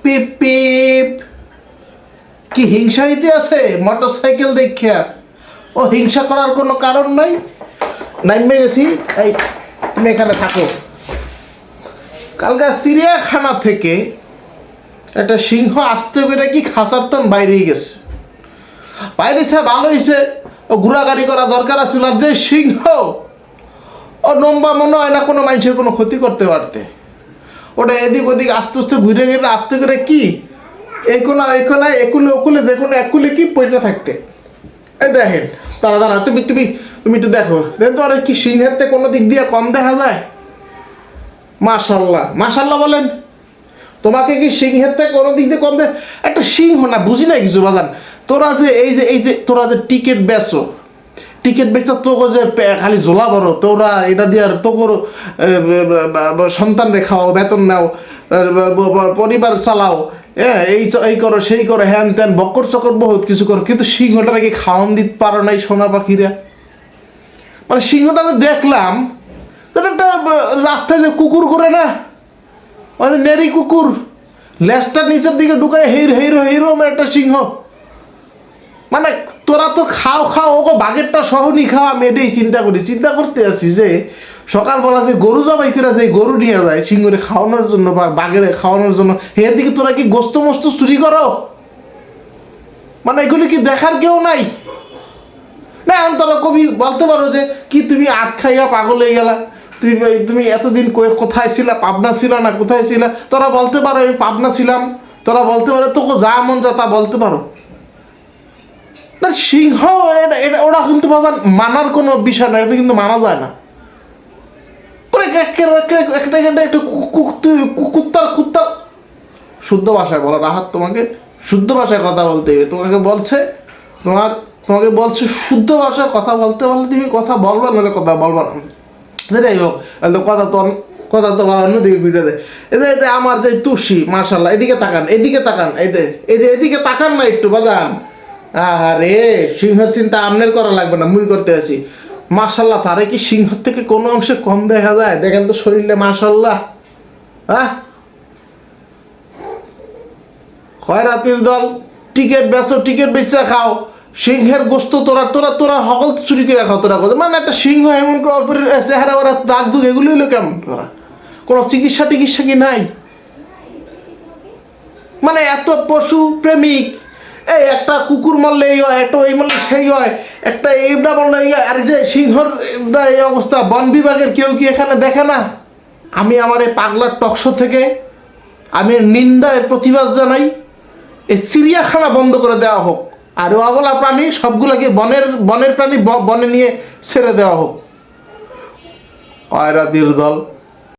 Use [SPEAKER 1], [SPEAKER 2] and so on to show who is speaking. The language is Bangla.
[SPEAKER 1] পিপ পিপ। কি হিংসা হইতে আছে মোটর সাইকেল দেখিয়া? ও হিংসা করার কোনো কারণ নাই। নাইমে গেছি, এই তুমি এখানে থাকো। কালকে চিড়িয়াখানা থেকে একটা সিংহ আসতে করে কি খাঁচার তন বাইরে গেছে। বাইরে সে ভালো হয়েছে, ও ঘোরাঘুরি করা দরকার আছিল। আর যে সিংহ, ও নম্বা মনে হয় না কোনো মানুষের কোনো ক্ষতি করতে পারতে। ওটা এদিক ওদিক আস্তে আস্তে ঘুরে গেলে আস্তে করে কি এই কোনায় একুলে ওকুলে যে কোনো একুলে কি পড়ে থাকতে। এই দেখেন, দাঁড়া তুমি তুমি তুমি একটু দেখো দেখো তো, আর কি সিংহের থেকে কোনো দিক দিয়ে কম দেখা যায়? মাশাল্লাহ মাশাল্লাহ বলেন। তোমাকে কি সিংহের থেকে কোনো দিক দিয়ে কম দেয়? একটা সিংহ না, বুঝি না কিছু বাজান। তোরা যে এই যে তোরা যে টিকিট বেচো, টিকিট বেচা তোকে যে খালি ঝোলা বড়, তোরা এটা দিয়ে আর তোর সন্তান রেখাও, বেতন নাও, পরিবার চালাও, হ্যাঁ এই করো সেই করো, হ্যান ত্যান বকর চকর বহুত কিছু করো, কিন্তু সিংহটা নাকি খাওয়ান দিতে পারো নাই সোনা পাখিরা। মানে সিংহটা দেখলাম একটা রাস্তায় যে কুকুর করে না, মানে নেরি কুকুর, লেজটা নিচের দিকে ঢুকায় হেইরো হেইরো হেইরো একটা সিংহ। মানে তোরা তো খাও ওগো বাঘেরটা সহনি খাওয়া। আমি এটাই চিন্তা করতে আসছি যে সকালবেলা যে গরু জবাই করে যে গরু নিয়ে যায় সিংহরে খাওয়ানোর জন্য বা বাঘের খাওয়ানোর জন্য, এর দিকে তোরা কি গোস্ত মোস্ত চুরি করো? মানে এগুলি কি দেখার কেউ নাই? না তোরা কবি বলতে পারো যে কি তুমি আখ খাইয়া পাগল হয়ে গেলা, তুমি এতদিন কোথায় ছিলা, পাবনা ছিল না কোথায় ছিলা? তোরা বলতে পারো আমি পাবনা ছিলাম, তোরা বলতে পারো তোকে যা মন যা তা বলতে পারো। না সিংহ এটা ওরা কিন্তু মানার কোনো বিষয় না, এটা কিন্তু মানা যায় না। একটু কুত্তার শুদ্ধ ভাষায় বলা রাহাত, তোমাকে শুদ্ধ ভাষায় কথা বলতে হবে। তোমাকে বলছে শুদ্ধ ভাষায় কথা বলতে বললে তুমি কথা বলবা না, কথা বলবা না। যাই হোক, কথা তো বলার অন্যদিকে ভিডিও দেয়। এদের আমার যে তুষি মাশাল্লাহ, এদিকে তাকান এদিকে তাকান না একটু বাজান। আরে সিংহের চিন্তা আমনের করা লাগবে না, মুই করতে আছি। মাশাল্লাহ, তারে কি সিংহের থেকে কোনো অংশে কম দেখা যায়? দেখেন তো শরীরে মাশাল্লাহ। হ্যাঁ, খয়রাতির দল, টিকিট বেচো, টিকিট বেচা খাও, সিংহের গোস্ত তোরা সকল চুরি করে খাও তোরা। মানে একটা সিংহ এমন করে চেহারা ওরা দাগ দুগ এগুলো হলো কেমন? তোরা কোনো চিকিৎসা কি নাই? মানে এত পশু প্রেমিক, এই একটা কুকুর মারলে এই হয়, একটা এই মারলে সেই হয়, একটা এইটা মারলে এই হয়, আর যে সিংহর এই অবস্থা। বন বিভাগের কেউ কি এখানে দেখে না? আমি আমার এই পাগলার টকশো থেকে আমি নিন্দায় প্রতিবাদ জানাই, এই চিড়িয়াখানা বন্ধ করে দেওয়া হোক, আর অবলা প্রাণী সবগুলোকে বনের প্রাণী বনে নিয়ে ছেড়ে দেওয়া হোক। খয়রাতির দল।